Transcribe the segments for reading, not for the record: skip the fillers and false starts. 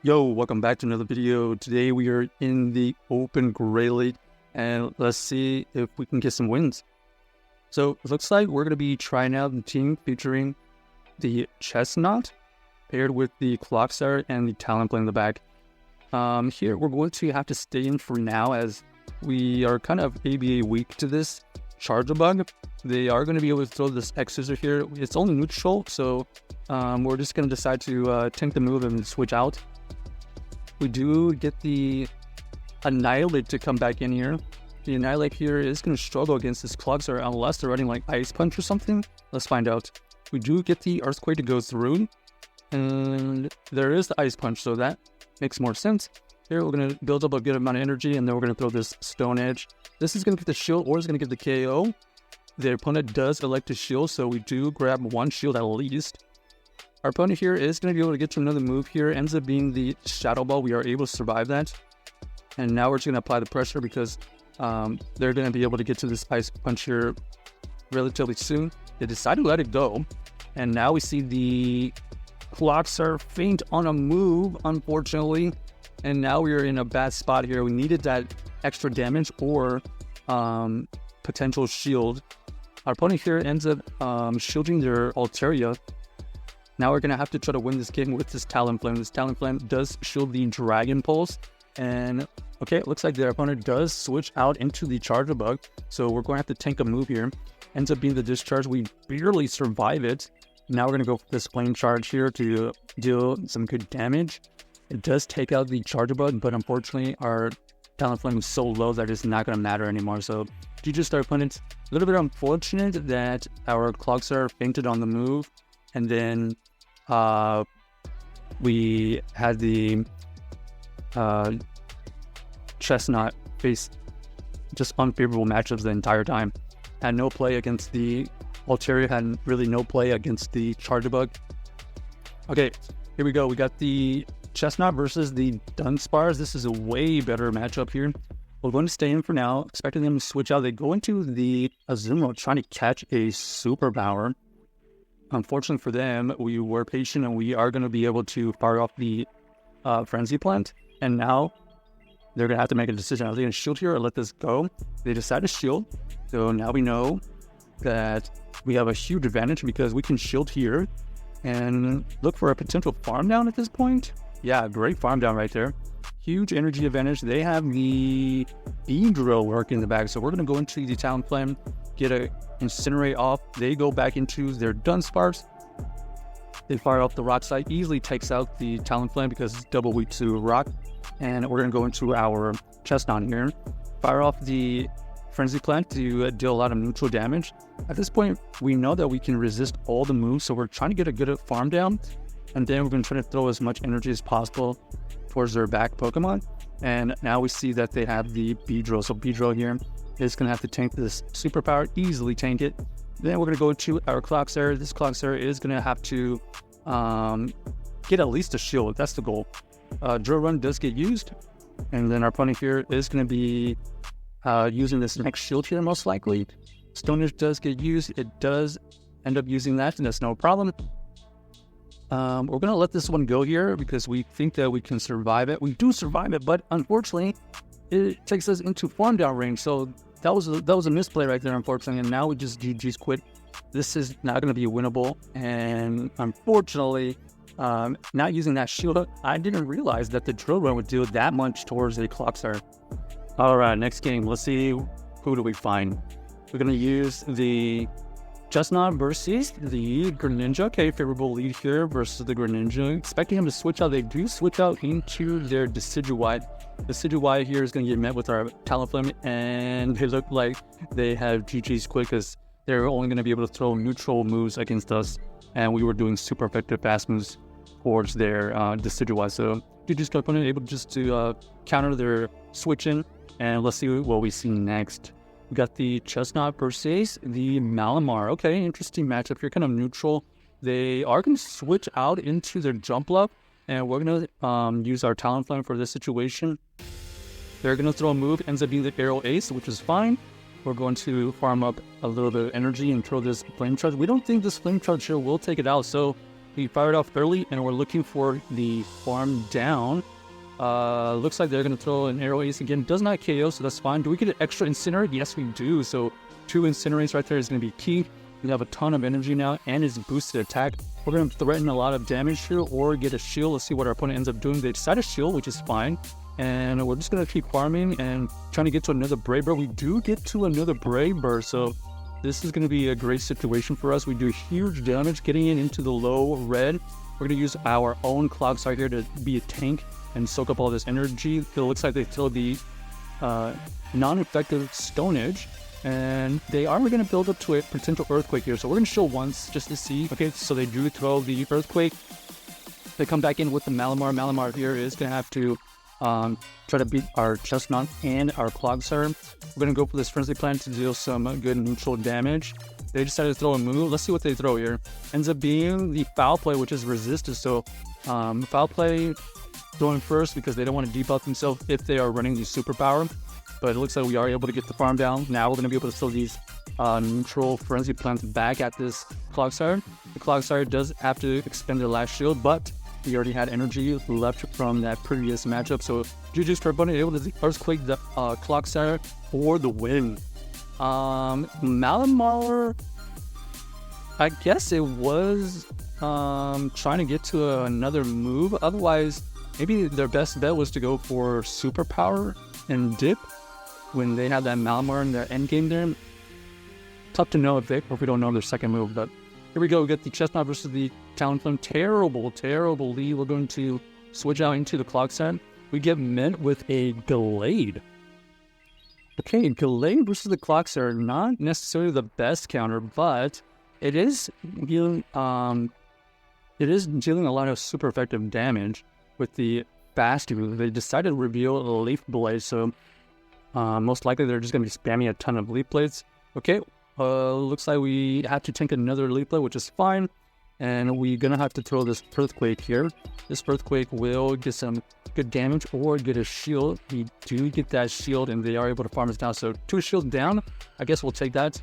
Yo, welcome back to another video. Today we are in the open Gray League, and let's see if we can get some wins. So it looks like we're going to be trying out the team featuring the Chesnaught paired with the Clodsire and the Talonflame in the back. Here we're going to have to stay in for now as we are kind of ABA weak to this Charger Bug. They are going to be able to throw this X-Scissor here. It's only neutral, so we're just going to decide to tank the move and switch out. We do get the Annihilate to come back in here. The Annihilate here is going to struggle against this Clodsire unless they're running like Ice Punch or something. Let's find out. We do get the Earthquake to go through, and there is the Ice Punch, so that makes more sense. Here we're going to build up a good amount of energy, and then we're going to throw this Stone Edge. This is going to get the shield, or it's going to get the KO. The opponent does elect to shield, so we do grab one shield at least. Our opponent here is going to be able to get to another move here. Ends up being the Shadow Ball. We are able to survive that. And now we're just going to apply the pressure because they're going to be able to get to this Ice Punch here relatively soon. They decided to let it go. And now we see the Clodsire faint on a move, unfortunately. And now we are in a bad spot here. We needed that extra damage or potential shield. Our opponent here ends up shielding their Altaria. Now we're going to have to try to win this game with this Talonflame. This Talonflame does shield the Dragon Pulse. And, okay, it looks like their opponent does switch out into the Charger Bug. So we're going to have to tank a move here. Ends up being the Discharge. We barely survive it. Now we're going to go for this Flame Charge here to deal some good damage. It does take out the Charger Bug, but unfortunately our Talonflame is so low that it's not going to matter anymore. So GG our opponent. A little bit unfortunate that our Clodsire fainted on the move. And then we had the Chesnaught face just unfavorable matchups the entire time. Had no play against the Altaria, had really no play against the Charger Bug. Okay, here we go. We got the Chesnaught versus the Dunsparce. This is a way better matchup here. We're going to stay in for now, expecting them to switch out. They go into the Azumarill trying to catch a superpower. Unfortunately for them, we were patient and we are going to be able to fire off the Frenzy Plant. And now they're going to have to make a decision. Are they going to shield here or let this go? They decide to shield. So now we know that we have a huge advantage because we can shield here and look for a potential farm down at this point. Yeah, great farm down right there. Huge energy advantage. They have the Beedrill working in the back. So we're going to go into the Talonflame, get a Incinerate off. They go back into their Dunsparce. They fire off the Rock Slide. Easily takes out the Talonflame because it's double weak to Rock. And we're going to go into our Chesnaught here. Fire off the Frenzy Plant to deal a lot of neutral damage. At this point, we know that we can resist all the moves. So we're trying to get a good farm down. And then we're going to try to throw as much energy as possible towards their back Pokemon. And now we see that they have the Beedrill. So Beedrill here is going to have to tank this superpower, easily tank it. Then we're going to go to our Clodsire. This Clodsire is going to have to get at least a shield. That's the goal. Drill Run does get used. And then our opponent here is going to be using this next shield here most likely. Stone Edge does get used. It does end up using that, and that's no problem. We're going to let this one go here because we think that we can survive it. We do survive it, but unfortunately, it takes us into farm down range. So that was a misplay right there, unfortunately. And now we just GG's quit. This is not going to be winnable. And unfortunately, not using that shield, I didn't realize that the Drill Run would do that much towards a Clodsire. All right, next game. Let's see who do we find. We're going to use the Chesnaught versus the Greninja. Okay, favorable lead here versus the Greninja. Expecting him to switch out. They do switch out into their Decidueye. Decidueye here is going to get met with our Talonflame, and they look like they have GG's quick because they're only going to be able to throw neutral moves against us, and we were doing super effective fast moves towards their Decidueye. So GG's opponent able just to counter their switching, and let's see what we see next. We got the Chesnaught versus the Malamar. Okay, interesting matchup here, kind of neutral. They are going to switch out into their Jumpluff, and we're going to use our Talonflame for this situation. They're going to throw a move, ends up being the Aerial Ace, which is fine. We're going to farm up a little bit of energy and throw this Flame Charge. We don't think this Flame Charge here will take it out, so We fired off early, and we're looking for the farm down. Looks like they're going to throw an arrow ace again. Does not KO, so that's fine. Do we get an extra incinerate? Yes, we do. So 2 incinerates right there is going to be key. We have a ton of energy now and his boosted attack. We're going to threaten a lot of damage here or get a shield. Let's see what our opponent ends up doing. They decide a shield, which is fine. And we're just going to keep farming and trying to get to another Brave Bird. We do get to another Brave Bird, so this is going to be a great situation for us. We do huge damage getting into the low red. We're going to use our own Clodsire here to be a tank and soak up all this energy. It looks like they throw the non-effective Stone Edge. And they are going to build up to a potential Earthquake here. So we're going to show once just to see. Okay, so they do throw the Earthquake. They come back in with the Malamar. Malamar here is going to have to try to beat our Chesnaught and our Clodsire. We're going to go for this Frenzy Plant to deal some good neutral damage. They decided to throw a move. Let's see what they throw here. Ends up being the Foul Play, which is resisted. So Foul Play going first because they don't want to debuff themselves if they are running the Superpower. But it looks like we are able to get the farm down. Now we're going to be able to throw these neutral Frenzy Plants back at this Clodsire. The Clodsire does have to expend their last shield, but we already had energy left from that previous matchup. So GG's to our opponent, able to Earthquake the Clodsire for the win. Malamar, I guess it was trying to get to another move. Otherwise, maybe their best bet was to go for Superpower and dip when they had that Malamar in their endgame there. Tough to know if we don't know their second move, but here we go. We got the Chesnaught versus the Talonflame. Terrible lead. We're going to switch out into the Clodsire. We get met with a Gallade. Okay, Gallade versus the Clodsire, not necessarily the best counter, but it is dealing a lot of super effective damage with the fast move. They decided to reveal a Leaf Blade, so most likely they're just going to be spamming a ton of Leaf Blades. Okay, looks like we have to tank another Leaf Blade, which is fine. And we're going to have to throw this Earthquake here. This Earthquake will get some good damage or get a shield. We do get that shield, and they are able to farm us down. So 2 shields down. I guess we'll take that.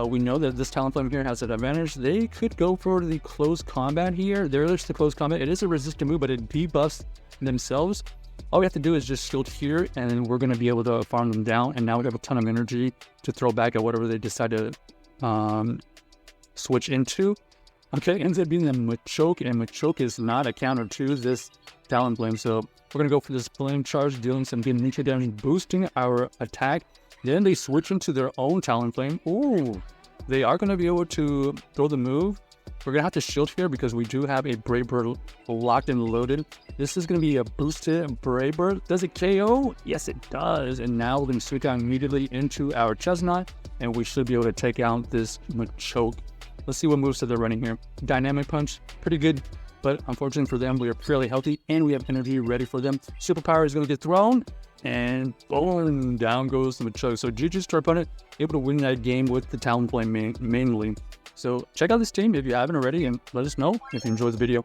We know that this Talonflame here has an advantage. They could go for the close combat here. There's the close combat. It is a resistant move, but it debuffs themselves. All we have to do is just shield here, and then we're going to be able to farm them down. And now we have a ton of energy to throw back at whatever they decide to switch into. Okay, ends up being a Machoke, and Machoke is not a counter to this Talonflame. So we're going to go for this Flame Charge, dealing some good nature damage, boosting our attack. Then they switch into their own Talonflame. Ooh, they are going to be able to throw the move. We're going to have to shield here because we do have a Brave Bird locked and loaded. This is going to be a boosted Brave Bird. Does it KO? Yes, it does. And now we're going to switch out immediately into our Chesnaught, and we should be able to take out this Machoke. Let's see what moves that they're running here. Dynamic Punch, pretty good, but unfortunately for them, we are fairly healthy, and we have energy ready for them. Superpower is going to get thrown, and boom, down goes the Machoke. So GG's to our opponent, able to win that game with the Talonflame mainly. So check out this team if you haven't already, and let us know if you enjoyed the video.